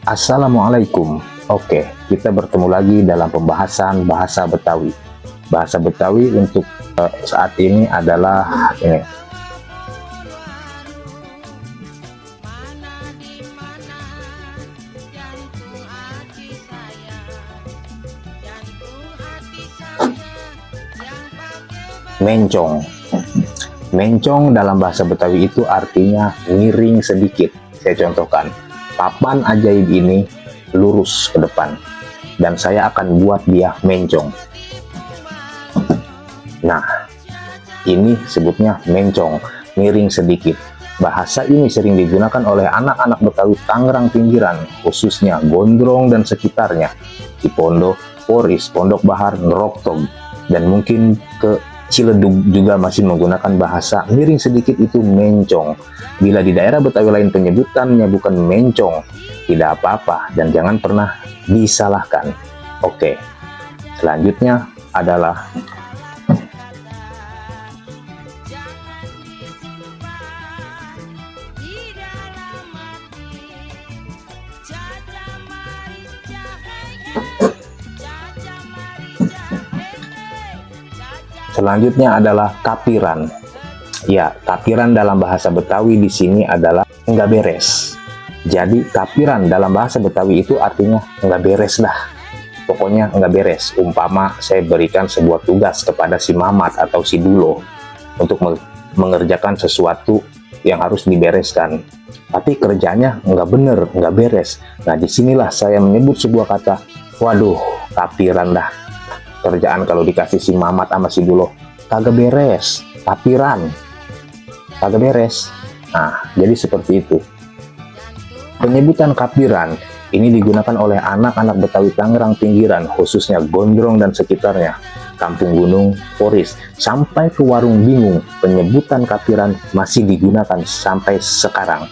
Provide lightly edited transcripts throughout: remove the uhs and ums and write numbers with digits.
Assalamualaikum. Oke, kita bertemu lagi dalam pembahasan bahasa Betawi. Bahasa Betawi untuk saat ini adalah ini. Mencong. Mencong dalam bahasa Betawi itu artinya miring sedikit. Saya contohkan, papan ajaib ini lurus ke depan dan saya akan buat dia mencong. Nah, ini sebutnya mencong, miring sedikit. Bahasa ini sering digunakan oleh anak-anak Betawi Tangerang pinggiran, khususnya Gondrong dan sekitarnya, Cipondo, Poris, Pondok Bahar, Ngeroktog, dan mungkin ke Ciledug juga masih menggunakan bahasa miring sedikit itu mencong. Bila di daerah Betawi lain penyebutannya bukan mencong, tidak apa-apa dan jangan pernah disalahkan. Oke, selanjutnya adalah kapiran. Ya, kapiran dalam bahasa Betawi di sini adalah enggak beres. Jadi kapiran dalam bahasa Betawi itu artinya enggak beres dah. Pokoknya enggak beres. Umpama saya berikan sebuah tugas kepada si Mamat atau si Dulo untuk mengerjakan sesuatu yang harus dibereskan. Tapi kerjanya enggak bener, enggak beres. Nah, disinilah saya menyebut sebuah kata, waduh, kapiran dah. Kerjaan kalau dikasih si Mamat sama si Dulo kagak beres, kapiran kagak beres. Nah, jadi seperti itu. Penyebutan kapiran ini digunakan oleh anak-anak Betawi Tangerang pinggiran, khususnya Gondrong dan sekitarnya, Kampung Gunung, Poris, sampai ke Warung Bingung. Penyebutan kapiran masih digunakan sampai sekarang.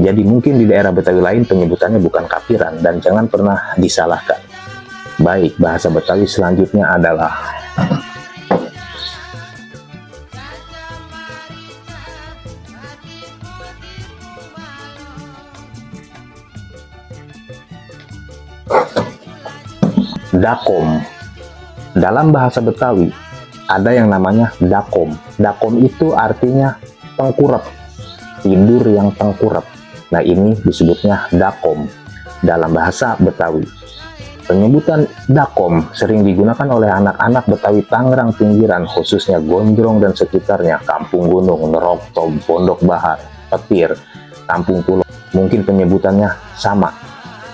Jadi mungkin di daerah Betawi lain penyebutannya bukan kapiran dan jangan pernah disalahkan. Baik, bahasa Betawi selanjutnya adalah dakom. Dalam bahasa Betawi ada yang namanya dakom. Dakom itu artinya tengkurap, tidur yang tengkurap. Nah, ini disebutnya dakom dalam bahasa Betawi. Penyebutan dakom sering digunakan oleh anak-anak Betawi Tangerang pinggiran, khususnya Gondrong dan sekitarnya, Kampung Gunung, Ngeroktog, Pondok Bahar, Petir, Kampung Pulau. Mungkin penyebutannya sama,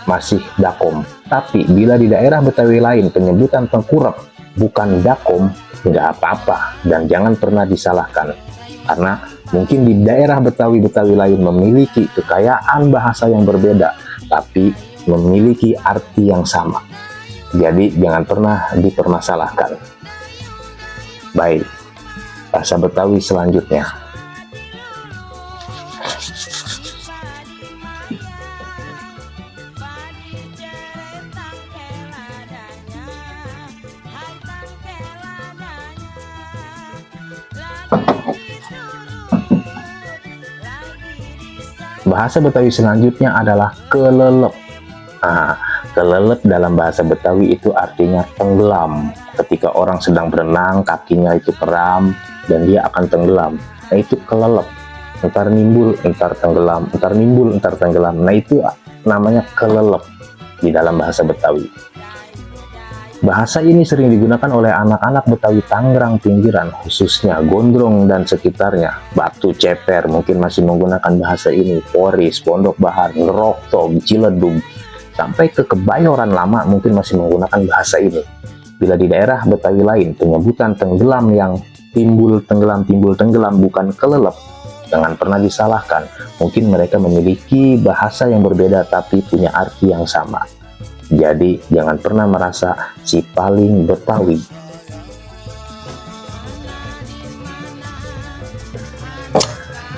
masih dakom. Tapi bila di daerah Betawi lain penyebutan tengkurap bukan dakom, nggak apa-apa dan jangan pernah disalahkan. Karena mungkin di daerah Betawi-Betawi lain memiliki kekayaan bahasa yang berbeda, tapi memiliki arti yang sama. Jadi jangan pernah dipermasalahkan. Baik, bahasa Betawi selanjutnya. Bahasa Betawi selanjutnya adalah kelelep. Nah, kelelep dalam bahasa Betawi itu artinya tenggelam. Ketika orang sedang berenang, kakinya itu kram dan dia akan tenggelam. Nah, itu kelelep. Entar nimbul, entar tenggelam, entar nimbul, entar tenggelam. Nah, itu namanya kelelep di dalam bahasa Betawi. Bahasa ini sering digunakan oleh anak-anak Betawi Tangerang pinggiran, khususnya Gondrong dan sekitarnya. Batu Ceper mungkin masih menggunakan bahasa ini. Poris, Pondok Bahar, Ngeroktog, Ciledug, sampai ke Kebayoran Lama mungkin masih menggunakan bahasa ini. Bila di daerah Betawi lain penyebutan tenggelam yang timbul tenggelam bukan kelelep, jangan pernah disalahkan. Mungkin mereka memiliki bahasa yang berbeda tapi punya arti yang sama. Jadi jangan pernah merasa si paling Betawi.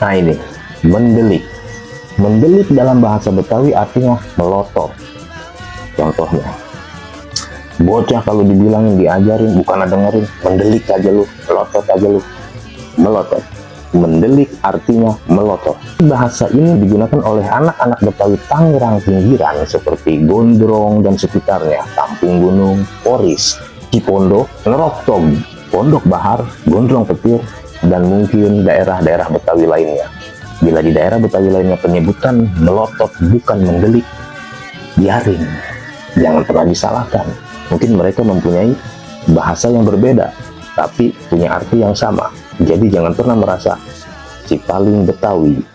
Nah, ini mendelik. Mendelik dalam bahasa Betawi artinya melotot. Contohnya, bocah kalau dibilangin diajarin bukan dengerin, mendelik aja lu, melotot aja lu, melotot. Mendelik artinya melotot. Bahasa ini digunakan oleh anak-anak Betawi Tangerang pinggiran seperti Gondrong dan sekitarnya, Kampung Gunung, Poris, Cipondo, Ngeroktog, Pondok Bahar, Gondrong Petir, dan mungkin daerah-daerah Betawi lainnya. Bila di daerah Betawi lainnya penyebutan melotot bukan mendelik, biarin, jangan pernah disalahkan. Mungkin mereka mempunyai bahasa yang berbeda, tapi punya arti yang sama. Jadi jangan pernah merasa si paling Betawi.